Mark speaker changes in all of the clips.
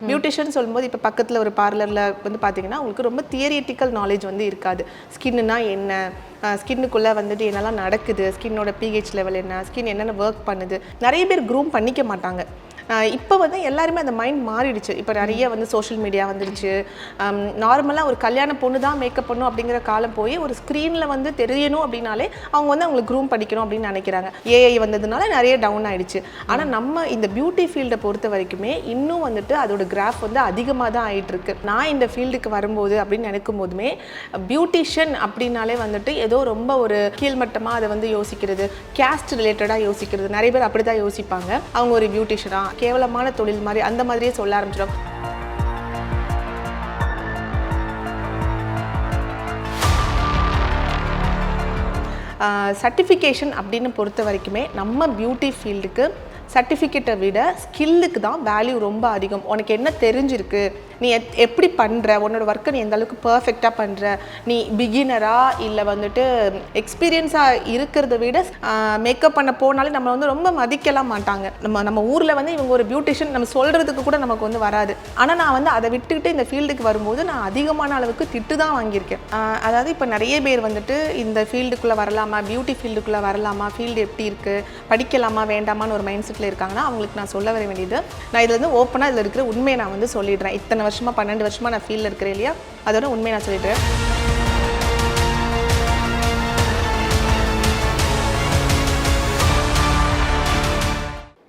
Speaker 1: Beautician சொல்லும்போது இப்போ பக்கத்தில் ஒரு பார்லரில் வந்து பார்த்தீங்கன்னா உங்களுக்கு ரொம்ப தியரிட்டிக்கல் நாலேஜ் வந்து இருக்காது. ஸ்கின்னுனா என்ன, ஸ்கின்னுக்குள்ளே வந்துட்டு என்னெல்லாம் நடக்குது, ஸ்கின்னோட பிஹெச் லெவல் என்ன, ஸ்கின் என்னென்ன ஒர்க் பண்ணுது, நிறைய பேர் க்ரூம் பண்ணிக்க மாட்டாங்க. இப்போ வந்து எல்லாருமே அந்த மைண்ட் மாறிடுச்சு. இப்போ நிறைய வந்து சோஷியல் மீடியா வந்துருச்சு. நார்மலாக ஒரு கல்யாண பொண்ணு தான் மேக்கப் பண்ணும் அப்படிங்கிற காலம் போய் ஒரு ஸ்க்ரீனில் வந்து தெரியணும் அப்படின்னாலே அவங்க வந்து அவங்களுக்கு க்ரூம் படிக்கணும் அப்படின்னு நினைக்கிறாங்க. ஏஐ வந்ததுனால நிறைய டவுன் ஆகிடுச்சு. ஆனால் நம்ம இந்த பியூட்டி ஃபீல்டை பொறுத்த வரைக்குமே இன்னும் வந்துட்டு அதோட கிராஃப் வந்து அதிகமாக தான் ஆகிட்டுருக்கு. நான் இந்த ஃபீல்டுக்கு வரும்போது அப்படின்னு நினைக்கும் போதுமே பியூட்டிஷியன் அப்படின்னாலே வந்துட்டு ஏதோ ரொம்ப ஒரு கீழ்மட்டமாக அதை வந்து யோசிக்கிறது, கேஸ்ட் ரிலேட்டடாக யோசிக்கிறது. நிறைய பேர் அப்படி தான் யோசிப்பாங்க. அவங்க ஒரு பியூட்டிஷியனா கேவலமான தொழில் மாதிரி அந்த மாதிரியே சொல்ல ஆரம்பிச்சிடும். சர்டிஃபிகேஷன் அப்படின்னு பொறுத்த வரைக்குமே நம்ம பியூட்டி ஃபீல்டுக்கு சர்டிஃபிகேட்டை விட ஸ்கில்லுக்கு தான் வேல்யூ ரொம்ப அதிகம். உனக்கு என்ன தெரிஞ்சிருக்கு, நீ எப்படி பண்ணுற, உன்னோட ஒர்க்கை நீ எந்த அளவுக்கு பர்ஃபெக்டாக பண்ணுற, நீ பிகினரா இல்லை வந்துட்டு எக்ஸ்பீரியன்ஸாக இருக்கிறத விட மேக்கப் பண்ண போனாலே நம்ம வந்து ரொம்ப மதிக்கலாம் மாட்டாங்க. நம்ம ஊரில் வந்து இவங்க ஒரு பியூட்டிஷியன் நம்ம சொல்கிறதுக்கு கூட நமக்கு வந்து வராது. ஆனால் நான் வந்து அதை விட்டுக்கிட்டு இந்த ஃபீல்டுக்கு வரும்போது நான் அதிகமான அளவுக்கு திட்டு தான் வாங்கியிருக்கேன். அதாவது இப்போ நிறைய பேர் வந்துட்டு இந்த ஃபீல்டுக்குள்ளே வரலாமா, பியூட்டி ஃபீல்டுக்குள்ளே வரலாமா, ஃபீல்டு எப்படி இருக்குது, படிக்கலாமா வேண்டாமான்னு ஒரு மைண்ட் செட்டில் இருக்காங்கன்னா அவங்களுக்கு நான் சொல்ல வர வேண்டியது, நான் இதில் வந்து ஓப்பனாக இதில் இருக்கிற உண்மையை நான் வந்து சொல்லிடுறேன். இத்தனை வருஷமாக 12 வருஷமாக நான் ஃபீல்டில் இருக்கிறேன் இல்லையா, அதோட உண்மையை நான் சொல்லிடுறேன்.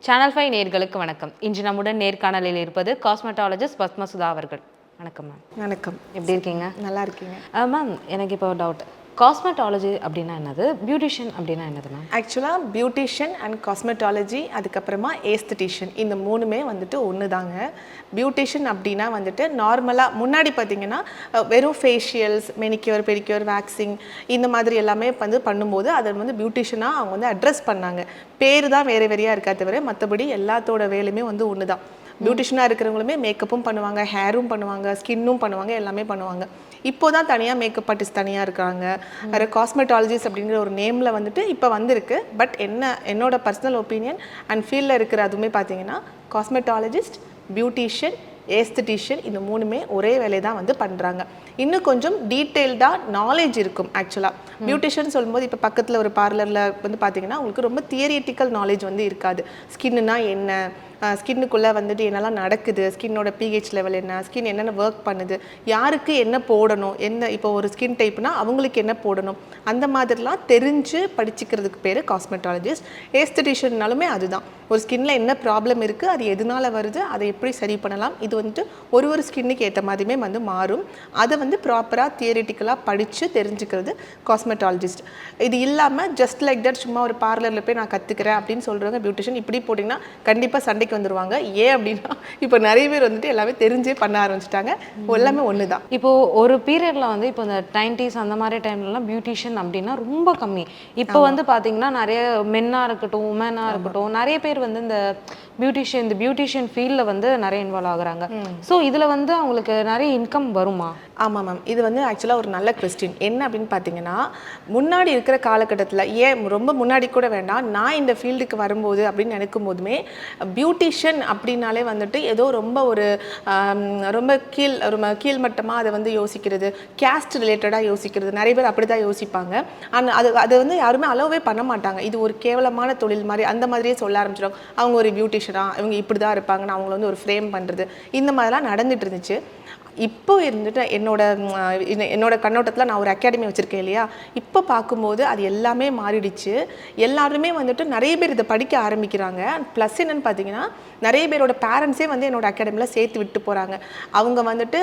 Speaker 2: சேனல் 5 நேயர்களுக்கு வணக்கம். இன்று நம்முடன் நேர்காணலில் இருப்பது காஸ்மெட்டாலஜிஸ்ட் பத்மசுதா அவர்கள். வணக்கம் மேம்.
Speaker 1: வணக்கம்.
Speaker 2: எப்படி இருக்கீங்க?
Speaker 1: நல்லா இருக்கீங்க
Speaker 2: மேம். எனக்கு இப்போ டவுட், காஸ்மெட்டாலஜி அப்படின்னா என்னது, பியூட்டிஷியன் அப்படின்னா என்னது மேம்?
Speaker 1: ஆக்சுவலாக பியூட்டிஷியன் அண்ட் காஸ்மெட்டாலஜி அதுக்கப்புறமா ஏஸ்தட்டிஷியன் இந்த மூணுமே வந்துட்டு ஒன்று தாங்க. பியூட்டிஷியன் அப்படின்னா வந்துட்டு நார்மலாக முன்னாடி பார்த்தீங்கன்னா வெறும் ஃபேஷியல்ஸ், மெனிக்யூர், பெடிக்யூர், வேக்சிங் இந்த மாதிரி எல்லாமே வந்து பண்ணும்போது அதை வந்து பியூட்டிஷியனாக அவங்க வந்து அட்ரஸ் பண்ணாங்க. பேர் தான் வேறு வேறையாக இருக்கா தவிர மற்றபடி எல்லாத்தோட வேலையுமே வந்து ஒன்று தான். பியூட்டிஷியனாக இருக்கிறவங்களுமே மேக்கப்பும் பண்ணுவாங்க, ஹேரும் பண்ணுவாங்க, ஸ்கின்னும் பண்ணுவாங்க, எல்லாமே பண்ணுவாங்க. இப்போ தான் தனியாக மேக்கப் ஆர்டிஸ்ட் தனியாக இருக்காங்க. வேறு காஸ்மெட்டாலஜிஸ்ட் அப்படிங்கிற ஒரு நேமில் வந்துட்டு இப்போ வந்திருக்கு. பட் என்னோட பர்சனல் ஒப்பீனியன் அண்ட் ஃபீல்டில் இருக்கிற அதுவுமே பார்த்தீங்கன்னா காஸ்மெட்டாலஜிஸ்ட், பியூட்டிஷியன், ஏஸ்தட்டிஷியன் இந்த மூணுமே ஒரே வேலையை தான் வந்து பண்ணுறாங்க. இன்னும் கொஞ்சம் டீட்டெயில்டாக நாலேஜ் இருக்கும். ஆக்சுவலாக பியூட்டிஷியன் சொல்லும்போது இப்போ பக்கத்தில் ஒரு பார்லரில் வந்து பார்த்தீங்கன்னா உங்களுக்கு ரொம்ப தியரிட்டிக்கல் நாலேஜ் வந்து இருக்காது. ஸ்கின்னுனா என்ன, ஸ்கின்னுக்குள்ளே வந்துட்டு என்னெல்லாம் நடக்குது, ஸ்கின்னோட பிஹெச் லெவல் என்ன, ஸ்கின் என்னென்ன ஒர்க் பண்ணுது, யாருக்கு என்ன போடணும், என்ன இப்போ ஒரு ஸ்கின் டைப்னா அவங்களுக்கு என்ன போடணும், அந்த மாதிரிலாம் தெரிஞ்சு படிச்சுக்கிறதுக்கு பேர் காஸ்மெட்டாலஜிஸ்ட். ஏஸ்தட்டிஷியன்னாலுமே அதுதான். ஒரு ஸ்கின்னில் என்ன ப்ராப்ளம் இருக்குது, அது எதனால் வருது, அதை எப்படி சரி பண்ணலாம், இது வந்துட்டு ஒரு ஸ்கின்னுக்கு ஏற்ற மாதிரியுமே வந்து மாறும். அதை வந்து ப்ராப்பராக தியரிட்டிக்கலாக படித்து தெரிஞ்சுக்கிறது காஸ்மெட்டாலஜிஸ்ட். இது இல்லாமல் ஜஸ்ட் லைக் தட் சும்மா ஒரு பார்லரில் போய் நான் கற்றுக்கிறேன் அப்படின்னு சொல்கிறவங்க பியூட்டிஷியன் இப்படி போட்டிங்கன்னா கண்டிப்பாக சண்டைக்கு வந்துருவாங்க. ஏன் அப்படின்னா இப்போ நிறைய பேர் வந்துட்டு எல்லாமே தெரிஞ்சே பண்ண ஆரம்பிச்சிட்டாங்க. எல்லாமே ஒன்று தான்.
Speaker 2: இப்போ ஒரு பீரியட்ல வந்து இப்போ இந்த 90s அந்த மாதிரி டைம்லலாம் பியூட்டிஷியன் அப்படின்னா ரொம்ப கம்மி. இப்போ வந்து பார்த்தீங்கன்னா நிறைய மென்னாக இருக்கட்டும், உமனாக இருக்கட்டும், நிறைய பேர் வந்து இந்த பியூட்டிஷியன் ஃபீல்டில் வந்து நிறைய இன்வால்வ் ஆகுறாங்க. ஸோ இதில் வந்து அவங்களுக்கு நிறைய இன்கம் வருமா?
Speaker 1: ஆமாம் மேம், இது வந்து ஆக்சுவலாக ஒரு நல்ல கொஸ்டின். என்ன அப்படின்னு பார்த்தீங்கன்னா முன்னாடி இருக்கிற காலகட்டத்தில், ஏன் ரொம்ப முன்னாடி கூட வேண்டாம், நான் இந்த ஃபீல்டுக்கு வரும்போது அப்படின்னு நினைக்கும் போதுமே பியூட்டிஷியன் அப்படின்னாலே வந்துட்டு ஏதோ ரொம்ப ஒரு ரொம்ப கீழ்மட்டமாக அதை வந்து யோசிக்கிறது, கேஸ்ட் ரிலேட்டடாக யோசிக்கிறது. நிறைய பேர் அப்படி தான் யோசிப்பாங்க. ஆனால் அது வந்து யாருமே அலோவே பண்ண மாட்டாங்க. இது ஒரு கேவலமான தொழில் மாதிரி அந்த மாதிரியே சொல்ல ஆரம்பிச்சிடும். அவங்க ஒரு பியூட்டிஷியனா, இவங்க இப்படி தான் இருப்பாங்கன்னு அவங்கள வந்து ஒரு ஃப்ரேம் பண்ணுறது, இந்த மாதிரிலாம் நடந்துட்டு இருந்துச்சு. இப்போ இருந்துட்டு என்னோட கண்ணோட்டத்தில் நான் ஒரு அகாடமி வச்சுருக்கேன் இல்லையா, இப்போ பார்க்கும்போது அது எல்லாமே மாறிடுச்சு. எல்லாருமே வந்துட்டு நிறைய பேர் இதை படிக்க ஆரம்பிக்கிறாங்க. ப்ளஸ் என்னென்னு பார்த்தீங்கன்னா நிறைய பேரோட பேரண்ட்ஸே வந்து என்னோட அகாடமியில் சேர்த்து விட்டு போகிறாங்க. அவங்க வந்துட்டு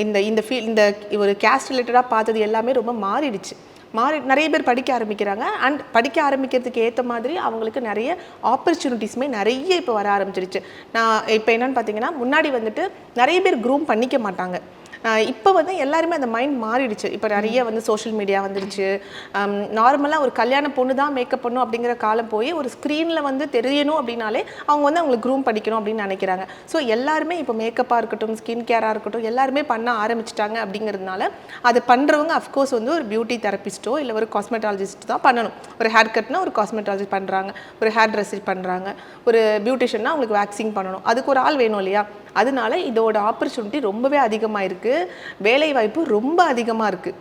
Speaker 1: இந்த ஒரு கேஸ்ட் ரிலேட்டடாக பார்த்தது எல்லாமே ரொம்ப மாறிடுச்சு. நிறைய பேர் படிக்க ஆரம்பிக்கிறாங்க. அண்ட் படிக்க ஆரம்பிக்கிறதுக்கு ஏற்ற மாதிரி அவங்களுக்கு நிறைய ஆப்பர்ச்சுனிட்டிஸுமே நிறைய இப்போ வர ஆரம்பிச்சிருச்சு. நான் இப்போ என்னென்னு பார்த்தீங்கன்னா முன்னாடி வந்துட்டு நிறைய பேர் க்ரூம் பண்ணிக்க மாட்டாங்க. இப்போ வந்து எல்லாருமே அந்த மைண்ட் மாறிடுச்சு. இப்போ நிறைய வந்து சோஷியல் மீடியா வந்துருச்சு. நார்மலாக ஒரு கல்யாண பொண்ணு தான் மேக்கப் பண்ணும் அப்படிங்கிற காலம் போய் ஒரு ஸ்க்ரீனில் வந்து தெரியணும் அப்படின்னாலே அவங்க வந்து அவங்களுக்கு க்ரூம் படிக்கணும் அப்படின்னு நினைக்கிறாங்க. ஸோ எல்லாருமே இப்போ மேக்கப்பாக இருக்கட்டும், ஸ்கின் கேராக இருக்கட்டும், எல்லாருமே பண்ண ஆரம்பிச்சிட்டாங்க. அப்படிங்கிறதுனால அது பண்ணுறவங்க அஃப்கோர்ஸ் வந்து ஒரு பியூட்டி தெரபிஸ்ட்டோ இல்லை ஒரு காஸ்மெட்டாலஜிஸ்ட் தான் பண்ணணும். ஒரு ஹேர் கட்னா ஒரு காஸ்மெட்டாலஜிஸ்ட் பண்ணுறாங்க, ஒரு ஹேர் ட்ரெஸ்ஸர் பண்ணுறாங்க, ஒரு பியூட்டிஷியன்னா அவங்களுக்கு வேக்சிங் பண்ணணும், அதுக்கு ஒரு ஆள் வேணும் இல்லையா. அதனால இதோட ஆப்பர்ச்சுனிட்டி ரொம்பவே அதிகமாக இருக்குது, வேலைவாய்ப்பு ரொம்ப அதிகமாக இருக்குது.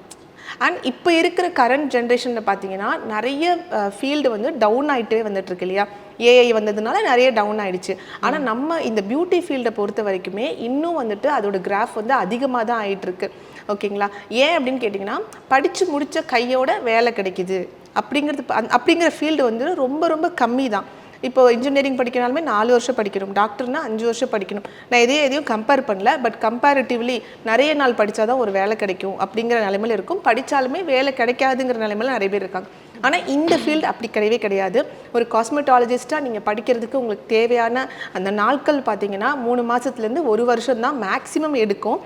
Speaker 1: அண்ட் இப்போ இருக்கிற கரண்ட் ஜென்ரேஷனில் பார்த்தீங்கன்னா நிறைய ஃபீல்டு வந்து டவுன் ஆகிட்டே வந்துட்டுருக்கு இல்லையா, ஏஐ வந்ததுனால நிறைய டவுன் ஆகிடுச்சு. ஆனால் நம்ம இந்த பியூட்டி ஃபீல்டை பொறுத்த வரைக்குமே இன்னும் வந்துட்டு அதோட கிராஃப் வந்து அதிகமாக தான் ஆகிட்டுருக்கு. ஓகேங்களா, ஏன் அப்படின்னு கேட்டிங்கன்னா படித்து முடித்த கையோட வேலை கிடைக்குது அப்படிங்கிற ஃபீல்டு வந்து ரொம்ப ரொம்ப கம்மி தான். இப்போ இன்ஜினியரிங் படிக்கனாலுமே 4 வருஷம் படிக்கணும், டாக்டர்னா 5 வருஷம் படிக்கணும். நான் எதையும் கம்பேர் பண்ணல, பட் கம்பேரிட்டிவ்லி நிறைய நாள் படித்தா தான் ஒரு வேலை கிடைக்கும் அப்படிங்கிற நிலைமையில் இருக்கும். படித்தாலுமே வேலை கிடைக்காதுங்கிற நிலைமையில் நிறைய பேர் இருக்காங்க. ஆனால் இந்த ஃபீல்டு அப்படி கிடையவே கிடையாது. ஒரு காஸ்மெட்டாலஜிஸ்ட்டாக நீங்கள் படிக்கிறதுக்கு உங்களுக்கு தேவையான அந்த நாட்கள் பார்த்தீங்கன்னா 3 மாதத்துலேருந்து 1 வருஷம் தான் மேக்ஸிமம் எடுக்கும்.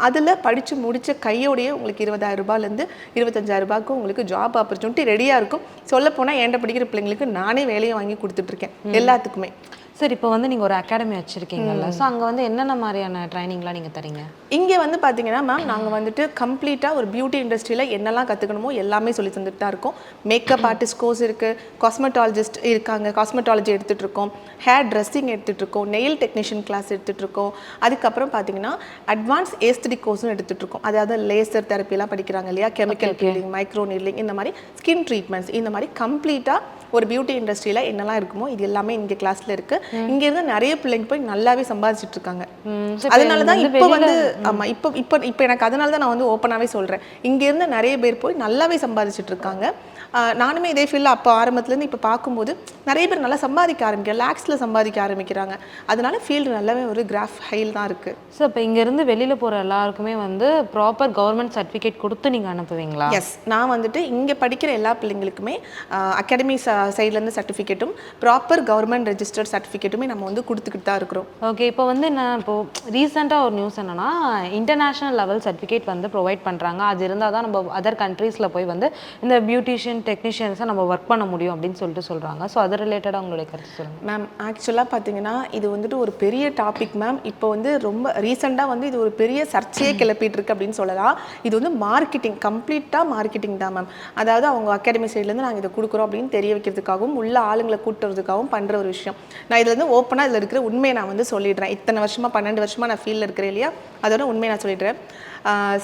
Speaker 1: அதில் படித்து முடித்த கையோடையே உங்களுக்கு 20,000 ரூபாயிலேருந்து 25,000 ரூபாய்க்கு உங்களுக்கு ஜாப் ஆப்பர்ச்சுனிட்டி ரெடியாக இருக்கும். சொல்லப்போனால் என்கிட்ட படிக்கிற பிள்ளைங்களுக்கு நானே வேலையை வாங்கி கொடுத்துட்ருக்கேன் எல்லாத்துக்குமே.
Speaker 2: சார், இப்போ வந்து நீங்கள் ஒரு அகாடமி வச்சுருக்கீங்கல்ல, ஸோ அங்கே வந்து என்னென்ன மாதிரியான ட்ரைனிங்லாம் நீங்கள் தரீங்க?
Speaker 1: இங்கே வந்து பார்த்தீங்கன்னா மேம், நாங்கள் வந்துட்டு கம்ப்ளீட்டாக ஒரு பியூட்டி இண்டஸ்ட்ரியில் என்னெல்லாம் கற்றுக்கணுமோ எல்லாமே சொல்லி தந்துட்டு தான் இருக்கோம். மேக்கப் ஆர்டிஸ்ட் கோர்ஸ் இருக்குது, காஸ்மெட்டாலஜிஸ்ட் இருக்காங்க, காஸ்மெட்டாலஜி எடுத்துகிட்டு இருக்கோம், ஹேர் ட்ரெஸ்ஸிங் எடுத்துகிட்டு இருக்கோம், நெயில் டெக்னீஷியன் கிளாஸ் எடுத்துகிட்டு இருக்கோம். அதுக்கப்புறம் பார்த்தீங்கன்னா அட்வான்ஸ் ஏஸ்தட்டிக் கோர்ஸும் எடுத்துகிட்டு இருக்கோம். அதாவது லேசர் தெரப்பிலாம் படிக்கிறாங்க இல்லையா, கெமிக்கல் பீலிங், மைக்ரோ நீட்லிங், இந்த மாதிரி ஸ்கின் ட்ரீட்மெண்ட்ஸ், இந்த மாதிரி கம்ப்ளீட்டாக ஒரு பியூட்டி இண்டஸ்ட்ரியில் என்னெல்லாம் இருக்குமோ இது எல்லாமே இங்கே கிளாஸில் இருக்குது. இங்கேருந்து நிறைய பிள்ளைங்க போய் நல்லாவே சம்பாதிச்சுட்டு இருக்காங்க. அதனால தான் இப்போ வந்து ஆமாம், இப்போ எனக்கு அதனால தான் நான் வந்து ஓப்பனாகவே சொல்கிறேன், இங்கேருந்து நிறைய பேர் போய் நல்லாவே சம்பாதிச்சுட்டு இருக்காங்க. நானுமே இதே ஃபீல்டில் அப்போ ஆரம்பத்துலேருந்து இப்போ பார்க்கும்போது நிறைய பேர் நல்லா சம்பாதிக்க ஆரம்பிக்கிறாங்க, லேக்ஸில் சம்பாதிக்க ஆரம்பிக்கிறாங்க. அதனால ஃபீல்டு நல்லாவே ஒரு கிராஃப் ஹைல் தான் இருக்குது.
Speaker 2: ஸோ இப்போ இங்கேருந்து வெளியில் போகிற எல்லாருக்குமே வந்து ப்ராப்பர் கவர்மெண்ட் சர்டிஃபிகேட் கொடுத்து நீங்கள் அனுப்புவீங்களா?
Speaker 1: எஸ், நான் வந்துட்டு இங்கே படிக்கிற எல்லா பிள்ளைங்களுக்குமே அகாடமி சைட்லேருந்து சர்டிஃபிகேட்டும் ப்ராப்பர் கவர்மெண்ட் ரெஜிஸ்டர்ட் சர்டிஃபிகேட்டுமே நம்ம வந்து கொடுத்துக்கிட்டு தான் இருக்கிறோம்.
Speaker 2: ஓகே, இப்போ வந்து நான் இப்போது ரீசெண்டாக ஒரு நியூஸ் என்னென்னா, இன்டர்நேஷ்னல் லெவல் சர்டிஃபிகேட் வந்து ப்ரொவைட் பண்ணுறாங்க. அது இருந்தால் தான் நம்ம அதர் கண்ட்ரீஸில் போய் வந்து இந்த பியூட்டிஷியன் டெக்னீஷியன்ஸை நம்ம ஒர்க் பண்ண முடியும் அப்படின்னு சொல்கிறாங்க. ஸோ அது ரிலேட்டடாக உங்களுடைய கருத்து சொல்லுங்கள்
Speaker 1: மேம். ஆக்சுவலாக பார்த்தீங்கன்னா இது வந்துட்டு ஒரு பெரிய டாபிக் மேம். இப்போ வந்து ரொம்ப ரீசெண்டாக வந்து இது ஒரு பெரிய சர்ச்சையே கிளப்பிட்டு இருக்கு அப்படின்னு சொல்லலாம். இது வந்து மார்க்கெட்டிங், கம்ப்ளீட்டாக மார்க்கெட்டிங் தான் மேம். அதாவது அவங்க அகாடமி சைட்லேருந்து நாங்கள் இதை கொடுக்குறோம் அப்படின்னு தெரிய வைக்கிறதுக்காகவும் உள்ள ஆளுங்களை கூட்டுறதுக்காகவும் பண்ணுற ஒரு விஷயம். நான் இதில் வந்து ஓப்பனாக இதில் இருக்கிற உண்மையை நான் வந்து சொல்லிடுறேன். இத்தனை வருஷமாக 12 வருஷமாக நான் ஃபீல்டில் இருக்கிறேன் இல்லையா, அதோட உண்மையை நான் சொல்லிடுறேன்.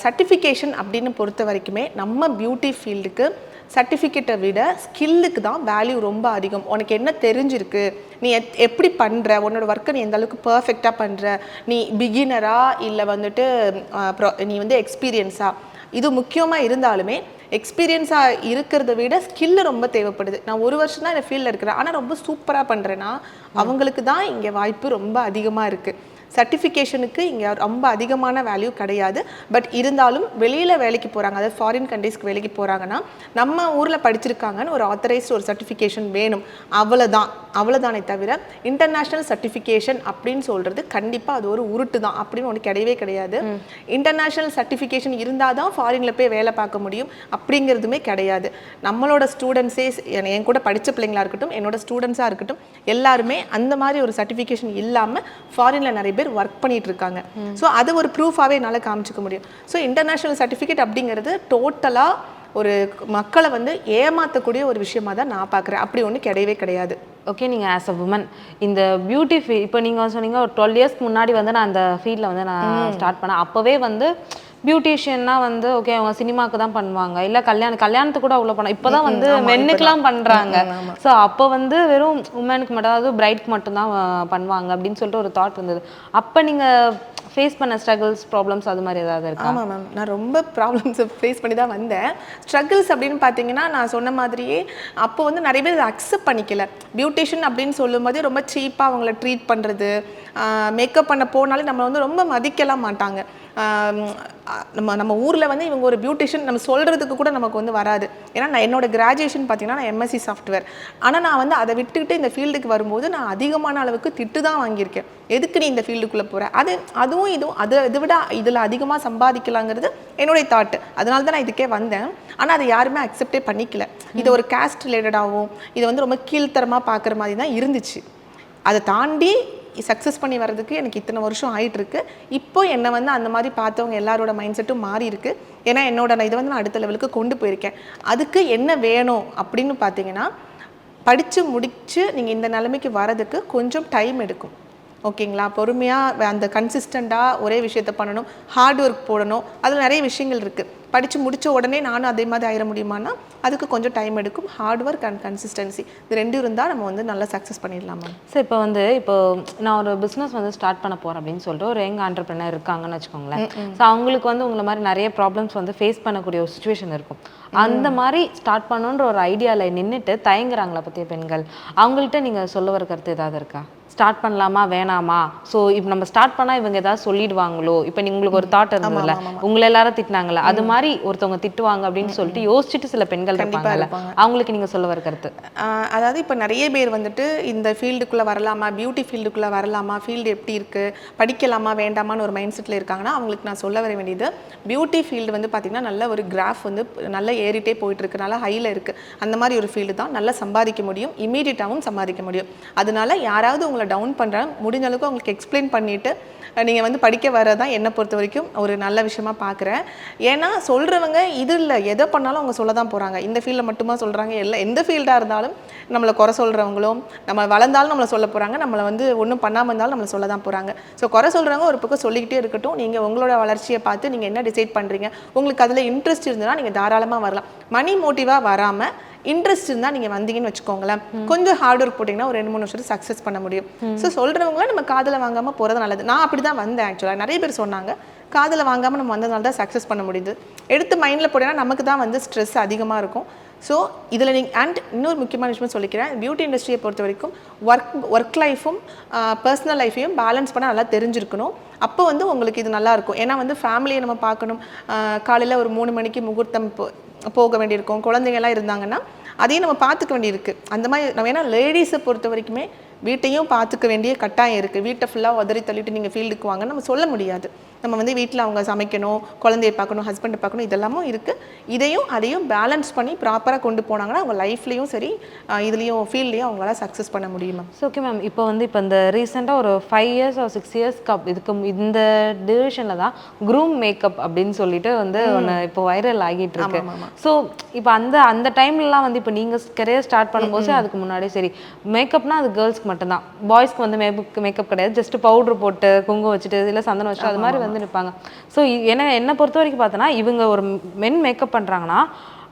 Speaker 1: சர்டிஃபிகேஷன் அப்படின்னு பொறுத்த வரைக்குமே நம்ம பியூட்டி ஃபீல்டுக்கு சர்டிஃபிகேட்டை விட ஸ்கில்லுக்கு தான் வேல்யூ ரொம்ப அதிகம். உனக்கு என்ன தெரிஞ்சிருக்கு, நீ எப்படி பண்ணுற, உன்னோட ஒர்க்கை நீ எந்த அளவுக்கு பர்ஃபெக்டாக பண்ணுற, நீ பிகினரா இல்லை வந்துட்டு நீ வந்து எக்ஸ்பீரியன்ஸா, இது முக்கியமாக இருந்தாலுமே எக்ஸ்பீரியன்ஸாக இருக்கிறத விட ஸ்கில்லு ரொம்ப தேவைப்படுது. நான் 1 வருஷம் தான் இந்த ஃபீல்டில் இருக்கிறேன், ஆனால் ரொம்ப சூப்பராக பண்ணுறேன்னா அவங்களுக்கு தான் இங்கே வாய்ப்பு ரொம்ப அதிகமாக இருக்குது. சர்டிஃபிகேஷனுக்கு இங்கே ரொம்ப அதிகமான வேல்யூ கிடையாது. பட் இருந்தாலும் வெளியில் வேலைக்கு போகிறாங்க, அதாவது ஃபாரின் கண்ட்ரீஸ்க்கு வேலைக்கு போகிறாங்கன்னா நம்ம ஊரில் படிச்சிருக்காங்கன்னு ஒரு ஆத்தரைஸ்டு ஒரு சர்டிஃபிகேஷன் வேணும், அவ்வளோதானே தவிர இன்டர்நேஷ்னல் சர்டிஃபிகேஷன் அப்படின்னு சொல்கிறது கண்டிப்பாக அது ஒரு உருட்டு தான் அப்படின்னு ஒன்று கிடையவே கிடையாது. இன்டர்நேஷ்னல் சர்டிஃபிகேஷன் இருந்தால் தான் ஃபாரினில் போய் வேலை பார்க்க முடியும் அப்படிங்கிறதுமே கிடையாது. நம்மளோட ஸ்டூடெண்ட்ஸே, என் கூட படித்த பிள்ளைங்களாக இருக்கட்டும், என்னோட ஸ்டூடெண்ட்ஸாக இருக்கட்டும், எல்லாருமே அந்த மாதிரி ஒரு சர்டிஃபிகேஷன் இல்லாமல் ஃபாரினில் நிறைய பேர் ஒர்க் பண்ணிட்டு இருக்காங்க. ஸோ அது ஒரு ப்ரூஃபாகவே என்னால் காமிச்சிக்க முடியும். ஸோ இன்டர்நேஷ்னல் சர்டிஃபிகேட் அப்படிங்கிறது டோட்டலாக ஒரு மக்களை வந்து ஏமாற்றக்கூடிய ஒரு விஷயமா தான் நான் பார்க்குறேன். அப்படி ஒன்றும் கிடையவே கிடையாது.
Speaker 2: ஓகே, நீங்கள் ஆஸ் அ உமன் இந்த பியூட்டி இப்போ நீங்கள் சொன்னீங்க ஒரு 12 இயர்ஸ்க்கு முன்னாடி வந்து நான் அந்த ஃபீல்டில் வந்து நான் ஸ்டார்ட் பண்ணேன். அப்போவே வந்து பியூட்டிஷியன்னா வந்து ஓகே அவங்க சினிமாவுக்கு தான் பண்ணுவாங்க, இல்லை கல்யாணத்துக்கு கூட அவ்வளோ பண்ண, இப்போ தான் வந்து மென்னுக்கெலாம் பண்ணுறாங்க. ஸோ அப்போ வந்து வெறும் உமனுக்கு மட்டும், அதாவது பிரைட்க்கு மட்டும்தான் பண்ணுவாங்க அப்படின்னு சொல்லிட்டு ஒரு தாட் இருந்தது. அப்போ நீங்கள் ஃபேஸ் பண்ண ஸ்ட்ரகிள்ஸ், ப்ராப்ளம்ஸ் அது மாதிரி ஏதாவது இருக்கா?
Speaker 1: ஆமாம் மேம், நான் ரொம்ப ப்ராப்ளம்ஸை ஃபேஸ் பண்ணி தான் வந்தேன். ஸ்ட்ரகிள்ஸ் அப்படின்னு பார்த்தீங்கன்னா நான் சொன்ன மாதிரியே அப்போ வந்து நிறைய பேர் இதை அக்செப்ட் பண்ணிக்கல. பியூட்டிஷியன் அப்படின்னு சொல்லும்போது ரொம்ப சீப்பாக அவங்கள ட்ரீட் பண்ணுறது, மேக்கப் பண்ண போனாலே நம்ம வந்து ரொம்ப மதிக்கலாம் மாட்டாங்க. நம்ம ஊரில் வந்து இவங்க ஒரு பியூட்டிஷியன் நம்ம சொல்கிறதுக்கு கூட நமக்கு வந்து வராது. ஏன்னா நான் என்னோட கிராஜுவேஷன் பார்த்தீங்கன்னா நான் எம்எஸ்சி சாஃப்ட்வேர். ஆனால் நான் வந்து அதை விட்டுக்கிட்டு இந்த ஃபீல்டுக்கு வரும்போது நான் அதிகமான அளவுக்கு திட்டு தான் வாங்கியிருக்கேன். எதுக்கு நீ இந்த ஃபீல்டுக்குள்ளே போகிற, அதுவும் இதை விட இதில் அதிகமாக சம்பாதிக்கலாங்கிறது என்னுடைய தாட்டு. அதனால தான் நான் இதுக்கே வந்தேன். ஆனால் அதை யாருமே அக்செப்டே பண்ணிக்கல. இதை ஒரு கேஸ்ட் ரிலேட்டடாகவும் இதை வந்து ரொம்ப கீழ்த்தரமாக பார்க்குற மாதிரி தான் இருந்துச்சு. அதை தாண்டி சக்ஸஸ் பண்ணி வர்றதுக்கு எனக்கு இத்தனை வருஷம் ஆகிட்டுருக்கு. இப்போ என்னை வந்து அந்த மாதிரி பார்த்தவங்க எல்லாரோட மைண்ட் செட்டும் மாறி இருக்கு. ஏன்னா நான் இதை வந்து நான் அடுத்த லெவலுக்கு கொண்டு போயிருக்கேன். அதுக்கு என்ன வேணும் அப்படின்னு பார்த்தீங்கன்னா, படித்து முடித்து நீங்கள் இந்த நிலைமைக்கு வரதுக்கு கொஞ்சம் டைம் எடுக்கும். ஓகேங்களா. பொறுமையாக அந்த கன்சிஸ்டண்ட்டாக ஒரே விஷயத்த பண்ணணும், ஹார்ட் ஒர்க் போடணும். அதில் நிறைய விஷயங்கள் இருக்குது. படித்து முடித்த உடனே நானும் அதே மாதிரி ஆயிட முடியுமானா அதுக்கு கொஞ்சம் டைம் எடுக்கும். ஹார்ட் ஒர்க் அண்ட் கன்சிஸ்டன்சி இது ரெண்டும் இருந்தால் நம்ம வந்து நல்லா சக்ஸஸ் பண்ணிடலாம் மேம்.
Speaker 2: ஸோ இப்போ நான் ஒரு பிஸ்னஸ் வந்து ஸ்டார்ட் பண்ண போகிறேன் அப்படின்னு சொல்லிட்டு ஒரு யங் ஆண்டர்பிரினர் இருக்காங்கன்னு வச்சுக்கோங்களேன். ஸோ அவங்களுக்கு வந்து உங்களை மாதிரி நிறைய ப்ராப்ளம்ஸ் வந்து ஃபேஸ் பண்ணக்கூடிய ஒரு சுச்சுவேஷன் இருக்கும். அந்த மாதிரி ஸ்டார்ட் பண்ணணுன்ற ஒரு ஐடியாவில் நின்றுட்டு தயங்குறாங்களா பற்றிய பெண்கள், அவங்கள்ட்ட நீங்கள் சொல்ல வர கருத்து ஏதாவது இருக்கா? ஸ்டார்ட் பண்ணலாமா வேணாமா? ஸோ இப்போ நம்ம ஸ்டார்ட் பண்ணால் இவங்க ஏதாவது சொல்லிடுவாங்களோ, இப்போ உங்களுக்கு ஒரு தாட் இருந்ததுல, உங்களை எல்லாரும் திட்டினாங்களா, அது மாதிரி ஒருத்தவங்க திட்டுவாங்க அப்படின்னு சொல்லிட்டு யோசிச்சுட்டு சில பெண்கள் இருப்பாங்கல்ல, அவங்களுக்கு நீங்கள் சொல்ல வர கருத்து?
Speaker 1: அதாவது இப்போ நிறைய பேர் வந்துட்டு இந்த ஃபீல்டுக்குள்ளே வரலாமா, பியூட்டி ஃபீல்டுக்குள்ளே வரலாமா, ஃபீல்டு எப்படி இருக்குது, படிக்கலாமா வேண்டாமான்னு ஒரு மைண்ட் செட்டில் இருக்காங்கன்னா அவங்களுக்கு நான் சொல்ல வர வேண்டியது, பியூட்டி ஃபீல்டு வந்து பார்த்திங்கன்னா நல்ல ஒரு கிராஃப் வந்து நல்லா ஏறிட்டே போயிட்டுருக்கு, நல்லா ஹையில் இருக்குது. அந்த மாதிரி ஒரு ஃபீல்டு தான். நல்லா சம்பாதிக்க முடியும், இமீடியட்டாகவும் சம்பாதிக்க முடியும். அதனால யாராவது உங்களை டவுன் பண்ணுறாங்க முடிஞ்ச அளவுக்கு அவங்களுக்கு எக்ஸ்பிளைன் பண்ணிவிட்டு நீங்கள் வந்து படிக்க வரதான் என்னை பொறுத்த வரைக்கும் ஒரு நல்ல விஷயமா பார்க்குறேன். ஏன்னா சொல்கிறவங்க இது இல்லை, எதை பண்ணாலும் அவங்க சொல்ல தான் போகிறாங்க. இந்த ஃபீல்டில் மட்டுமா சொல்கிறாங்க, எந்த ஃபீல்டாக இருந்தாலும் நம்மளை குறை சொல்கிறவங்களும், நம்ம வளர்ந்தாலும் நம்மளை சொல்ல போகிறாங்க, நம்மளை வந்து ஒன்றும் பண்ணாமல் இருந்தாலும் நம்மளை சொல்ல தான் போகிறாங்க. ஸோ குறை சொல்கிறவங்க ஒரு பக்கம் சொல்லிக்கிட்டே இருக்கட்டும். நீங்கள் உங்களோட வளர்ச்சியை பார்த்து நீங்கள் என்ன டிசைட் பண்ணுறீங்க, உங்களுக்கு அதில் இன்ட்ரெஸ்ட் இருந்ததுன்னா நீங்கள் தாராளமாக வரலாம். மணி மோட்டிவாக வராமல் இன்ட்ரெஸ்ட் இருந்தால் நீங்கள் வந்தீங்கன்னு வச்சுக்கோங்களேன், கொஞ்சம் ஹார்ட் ஒர்க் போட்டிங்கன்னா ஒரு 2-3 வருஷத்துக்கு சக்ஸஸ் பண்ண முடியும். ஸோ சொல்கிறவங்கள நம்ம காதில் வாங்காமல் போகிறது நல்லது. நான் அப்படி தான் வந்தேன். ஆக்சுவலாக நிறைய பேர் சொன்னாங்க, காதில் வாங்காமல் நம்ம வந்ததுனால தான் சக்ஸஸ் பண்ண முடியுது. எடுத்து மைண்டில் போட்டேன்னா நமக்கு தான் வந்து ஸ்ட்ரெஸ் அதிகமாக இருக்கும். ஸோ இதில் அண்ட் இன்னொரு முக்கியமான விஷயம் சொல்லிக்கிறேன், பியூட்டி இண்டஸ்ட்ரியை பொறுத்த வரைக்கும் ஒர்க் லைஃபும் பர்சனல் லைஃபையும் பேலன்ஸ் பண்ண நல்லா தெரிஞ்சிருக்கணும். அப்போ வந்து உங்களுக்கு இது நல்லாயிருக்கும். ஏன்னா வந்து ஃபேமிலியை நம்ம பார்க்கணும். காலையில் ஒரு 3 மணிக்கு முகூர்த்தம் போக வேண்டியிருக்கும். குழந்தைங்கள்லாம் இருந்தாங்கன்னா அதையும் நம்ம பார்த்துக்க வேண்டியிருக்கு. அந்த மாதிரி நம்ம ஏன்னா லேடிஸை பொறுத்த வரைக்குமே வீட்டையும் பார்த்துக்க வேண்டிய கட்டாயம் இருக்குது. வீட்டை ஃபுல்லாக உதறி தள்ளிட்டு நீங்கள் ஃபீல்டுக்கு வாங்கன்னு நம்ம சொல்ல முடியாது. நம்ம வந்து வீட்டில் அவங்க சமைக்கணும், குழந்தைய பார்க்கணும், ஹஸ்பண்டை பார்க்கணும், இதெல்லாமும் இருக்குது. இதையும் அதையும் பேலன்ஸ் பண்ணி ப்ராப்பராக கொண்டு போனாங்கன்னா அவங்க லைஃப்லேயும் சரி இதுலேயும் ஃபீல்ட்லேயும் அவங்களால சக்ஸஸ் பண்ண முடியும் மேம்.
Speaker 2: Okay ma'am. இப்போ இந்த ரீசெண்டாக ஒரு 5 இயர்ஸ் ஒரு 6 இயர்ஸ்க்கு இதுக்கு இந்த டிவிஷனில் தான் க்ரூம் மேக்கப் அப்படின்னு சொல்லிட்டு ஒன்று இப்போ வைரல் ஆகிட்டு இருக்கு. ஸோ இப்போ அந்த டைம்லலாம் இப்போ நீங்கள் கெரியர் ஸ்டார்ட் பண்ணும்போது அதுக்கு முன்னாடி சரி மேக்கப்னா அது கேர்ள்ஸ்க்கு மட்டும்தான், பாய்ஸ்க்கு மேக்கப் கிடையாது. ஜஸ்ட் பவுடர் போட்டு குங்குமம் வச்சுட்டு இல்லை சந்தனம் வச்சுட்டு அது மாதிரி நிற்பாங்க. ஸோ என்னை பொறுத்த வரைக்கும் பார்த்தோன்னா இவங்க ஒரு மென் மேக்கப் பண்ணுறாங்கன்னா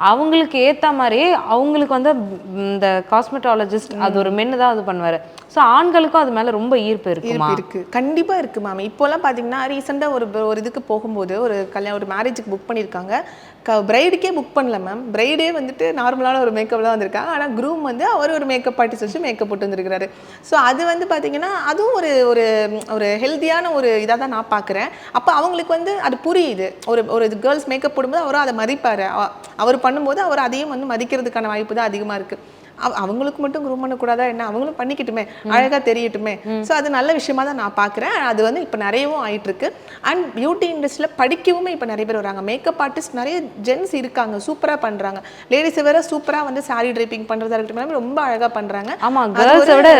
Speaker 2: அவங்களுக்கு ஏற்ற மாதிரியே அவங்களுக்கு இந்த காஸ்மெட்டாலஜிஸ்ட் அது ஒரு மென்னு தான் அது பண்ணுவார். ஸோ ஆண்களுக்கும் அது மேலே ரொம்ப ஈர்ப்பு இருக்குது.
Speaker 1: கண்டிப்பாக இருக்குது மேம். இப்போலாம் பார்த்தீங்கன்னா ரீசெண்டாக ஒரு இதுக்கு போகும்போது ஒரு மேரேஜுக்கு புக் பண்ணியிருக்காங்க. பிரைடுக்கே புக் பண்ணல மேம். பிரைடே வந்துட்டு நார்மலான ஒரு மேக்கப் தான் வந்திருக்காங்க. ஆனால் க்ரூம் அவர் ஒரு மேக்கப் ஆர்டிஸ்ட் வச்சு மேக்கப் போட்டு வந்துருக்கிறாரு. ஸோ அது பார்த்தீங்கன்னா அதுவும் ஒரு ஹெல்த்தியான ஒரு இதாக தான் நான் பார்க்குறேன். அப்போ அவங்களுக்கு அது புரியுது. ஒரு கேர்ள்ஸ் மேக்கப் போடும்போது அவரும் அதை மதிப்பார். அவர் பண்ணும்போது அவர் அதையும் மதிக்கிறதுக்கான வாய்ப்பு தான் அதிகமாக இருக்குது. அவங்களுக்கு மட்டும் க்ரூம் பண்ணக்கூடாதா என்ன, அவங்களும் பண்ணிக்கிட்டுமே, அழகாக தெரியட்டுமே. ஸோ அது நல்ல விஷயமா தான் நான் பார்க்குறேன். அது இப்போ நிறையவும் ஆகிட்டுருக்கு. அண்ட் பியூட்டி இண்டஸ்ட்ரியில் படிக்கவுமே இப்போ நிறைய பேர் வராங்க. மேக்கப் ஆர்டிஸ்ட் நிறைய ஜென்ஸ் இருக்காங்க, சூப்பராக பண்ணுறாங்க. லேடிஸை வேற சூப்பராக சாரி ட்ரைப்பிங் பண்ணுறதா இருக்கட்டும், ரொம்ப அழகாக பண்ணுறாங்க.
Speaker 2: ஆமாம், கேர்ள்ஸை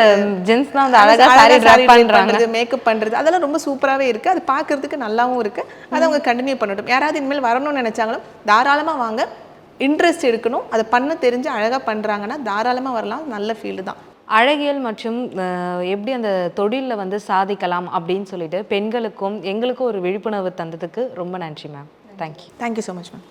Speaker 2: ஜென்ஸ் தான் அழகாக சாரி பண்ணுறது,
Speaker 1: மேக்கப் பண்ணுறது அதெல்லாம் ரொம்ப சூப்பராகவே இருக்குது. அது பார்க்குறதுக்கு நல்லாவும் இருக்குது. அதை அவங்க கண்டினியூ பண்ணட்டும். யாராவது இனிமேல் வரணும்னு நினச்சாங்களும் தாராளமாக வாங்க. இன்ட்ரெஸ்ட் எடுக்கணும். அதை பண்ண தெரிஞ்சு அழகாக பண்ணுறாங்கன்னா தாராளமாக வரலாம். நல்ல ஃபீல்டு தான்.
Speaker 2: அழகியல் மற்றும் எப்படி அந்த தொழிலில் சாதிக்கலாம் அப்படின்னு சொல்லிட்டு பெண்களுக்கும் எங்களுக்கும் ஒரு விழிப்புணர்வு தந்ததுக்கு ரொம்ப நன்றி ma'am. Thank you.
Speaker 1: Thank you so much ma'am.